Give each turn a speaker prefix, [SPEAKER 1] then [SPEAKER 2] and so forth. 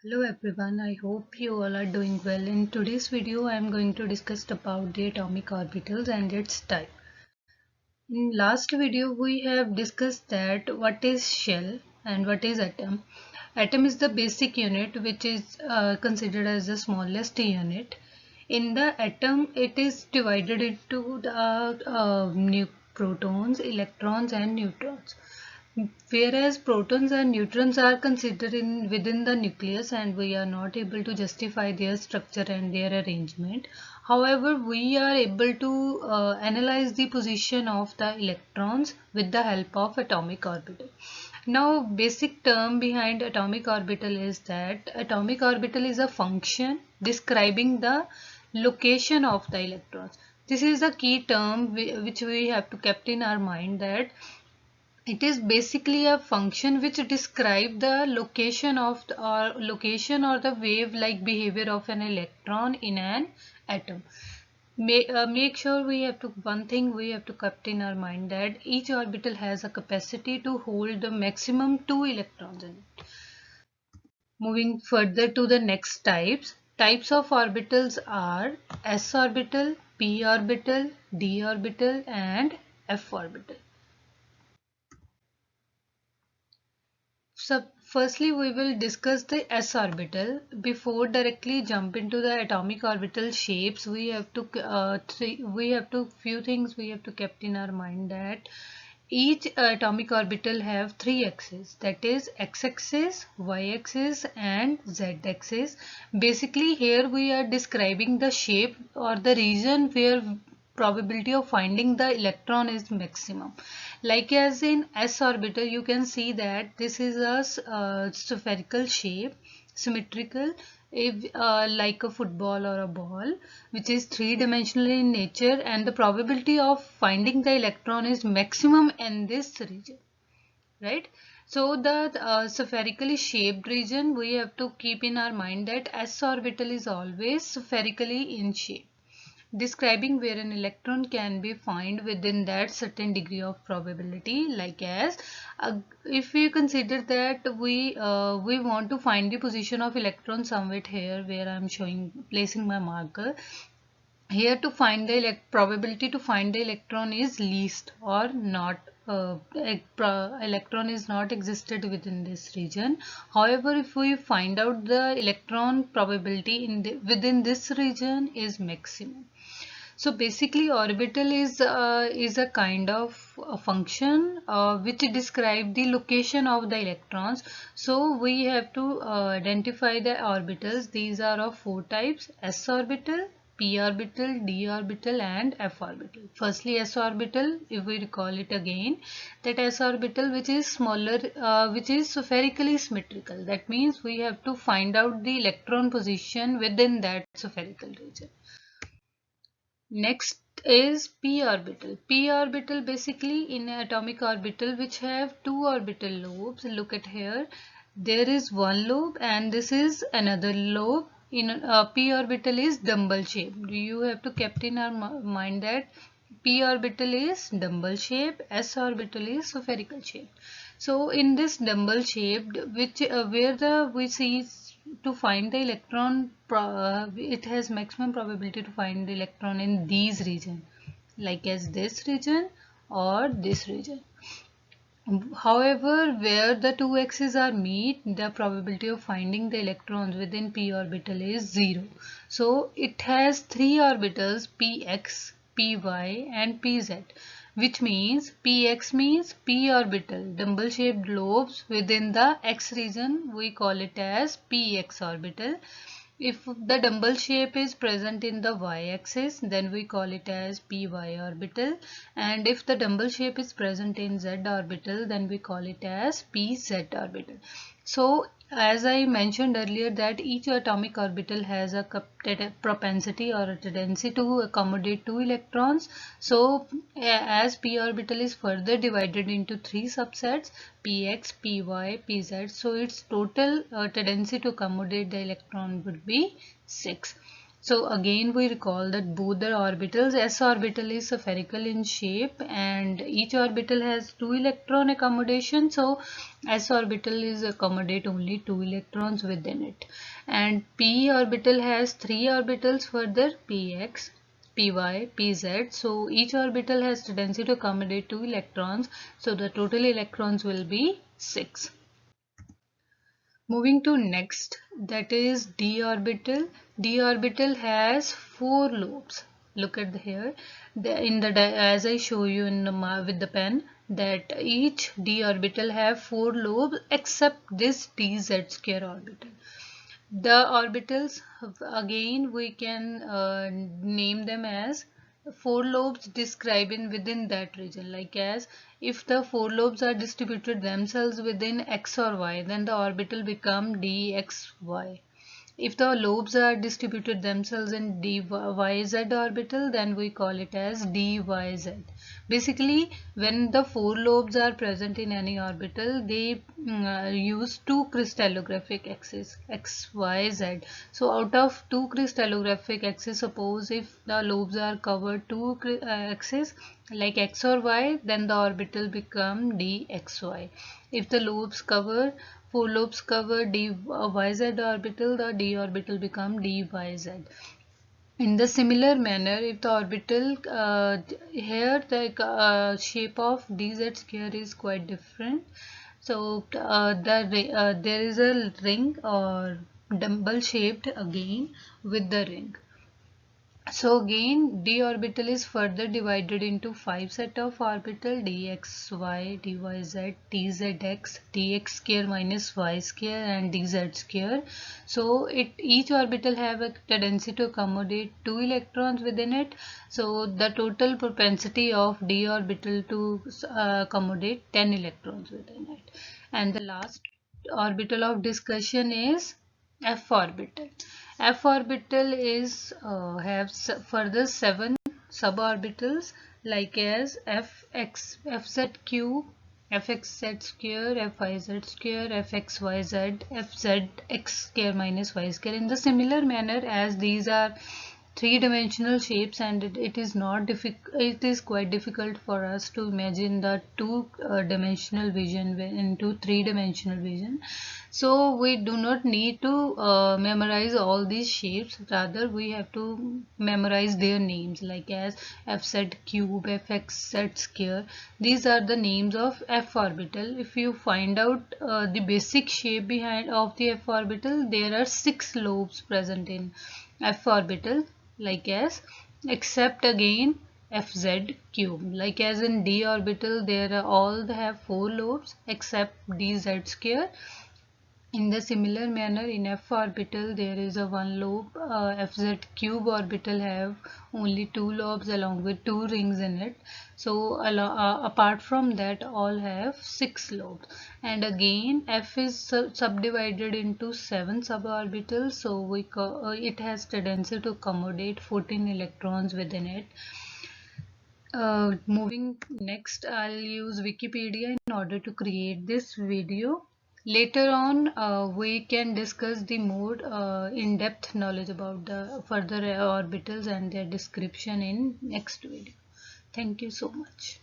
[SPEAKER 1] Hello everyone, I hope you all are doing well. In today's video, I am going to discuss about the atomic orbitals and its type. In last video, we have discussed that what is shell and what is atom. Atom is the basic unit which is considered as the smallest unit. In the atom, it is divided into the protons, electrons and neutrons. Whereas protons and neutrons are considered within the nucleus and we are not able to justify their structure and their arrangement. However, we are able to analyze the position of the electrons with the help of atomic orbital. Now, basic term behind atomic orbital is that atomic orbital is a function describing the location of the electrons. This is the key term which we have to keep in our mind, that it is basically a function which describes the location of or the wave-like behavior of an electron in an atom. Make sure we have to one thing we have to keep in our mind, that each orbital has a capacity to hold the maximum 2 electrons in it. Moving further to the next types of orbitals are s orbital, p orbital, d orbital and f orbital. So firstly we will discuss the s orbital. Before directly jump into the atomic orbital shapes, we have to few things we have to keep in our mind, that each atomic orbital have three axes, that is x-axis, y-axis and z-axis. Basically here we are describing the shape or the region where probability of finding the electron is maximum. Like as in s orbital, you can see that this is a spherical shape, symmetrical, if like a football or a ball, which is three-dimensional in nature, and the probability of finding the electron is maximum in this region, right? So the spherically shaped region, we have to keep in our mind that s orbital is always spherically in shape, describing where an electron can be found within that certain degree of probability. Like as if we consider that we want to find the position of electron somewhere here, where I am showing placing my marker here, to find the probability to find the electron is least or not. Electron is not existed within this region. However, if we find out the electron probability within this region is maximum. So basically orbital is a kind of a function which describe the location of the electrons. So we have to identify the orbitals. These are of four types: s orbital, p orbital, d orbital and f orbital. Firstly s orbital, if we recall it again, that s orbital which is smaller, which is spherically symmetrical. That means we have to find out the electron position within that spherical region. Next is p orbital. P orbital basically in an atomic orbital which have two orbital lobes. Look at here. There is one lobe and this is another lobe. In p orbital is dumbbell shaped. You have to keep in our mind that p orbital is dumbbell shaped, s orbital is spherical shaped. So in this dumbbell shaped, which where the we see to find the electron, it has maximum probability to find the electron in these region, like as this region or this region. However, where the two axes are meet, the probability of finding the electrons within p orbital is 0. So it has three orbitals, px, py and pz, which means px means p orbital, dumbbell shaped lobes within the x region, we call it as px orbital. If the dumbbell shape is present in the y-axis, then we call it as py orbital, and if the dumbbell shape is present in z orbital, then we call it as pz orbital. So as I mentioned earlier, that each atomic orbital has a propensity or a tendency to accommodate two electrons. So as p orbital is further divided into three subsets, px, py, pz, so its total tendency to accommodate the electron would be 6. So again we recall that both the orbitals, s orbital is spherical in shape and each orbital has 2 electron accommodation. So s orbital is accommodate only 2 electrons within it, and p orbital has 3 orbitals further, px, py, pz. So each orbital has tendency to accommodate 2 electrons. So the total electrons will be 6. Moving to next, that is d orbital. D orbital has 4 lobes. Look at here. As I show you in with the pen, that each d orbital have 4 lobes except this dz square orbital. The orbitals, again we can name them as 4 lobes described in within that region, like as if the 4 lobes are distributed themselves within x or y, then the orbital become dxy. If the lobes are distributed themselves in dyz orbital, then we call it as dyz. Basically, when the 4 lobes are present in any orbital, they use 2 crystallographic axes, x, y, z. So out of 2 crystallographic axes, suppose if the lobes are covered 2 axes like x or y, then the orbital become dxy. If the lobes cover 4 lobes cover dyz orbital, the d orbital become dyz. In the similar manner, if the orbital here the shape of dz square is quite different. So there is a ring or dumbbell shaped again with the ring. So again, d orbital is further divided into 5 set of orbital, dxy, dyz, dzx, dx square minus y square and dz square. So each orbital have a tendency to accommodate 2 electrons within it. So the total propensity of d orbital to accommodate 10 electrons within it. And the last orbital of discussion is f orbital. F orbital is further 7 suborbitals, like as fx, fz cube, fxz square, fiz square, fxyz, fzx square minus y square. In the similar manner, as these are three-dimensional shapes and it is not difficult, it is quite difficult for us to imagine the two-dimensional vision into three-dimensional vision. So we do not need to memorize all these shapes, rather we have to memorize their names, like as fz cube, fxz square. These are the names of f orbital. If you find out the basic shape behind of the f orbital, there are 6 lobes present in f orbital, like as, except again fz cube, like as in d orbital there are all have 4 lobes except dz square. In the similar manner, in f orbital there is a 1 lobe. Fz cube orbital have only 2 lobes along with 2 rings in it. So apart from that, all have 6 lobes. And again, f is subdivided into 7 suborbitals. So it has tendency to accommodate 14 electrons within it. Moving next, I'll use Wikipedia in order to create this video. Later on, we can discuss the more in-depth knowledge about the further orbitals and their description in next video. Thank you so much.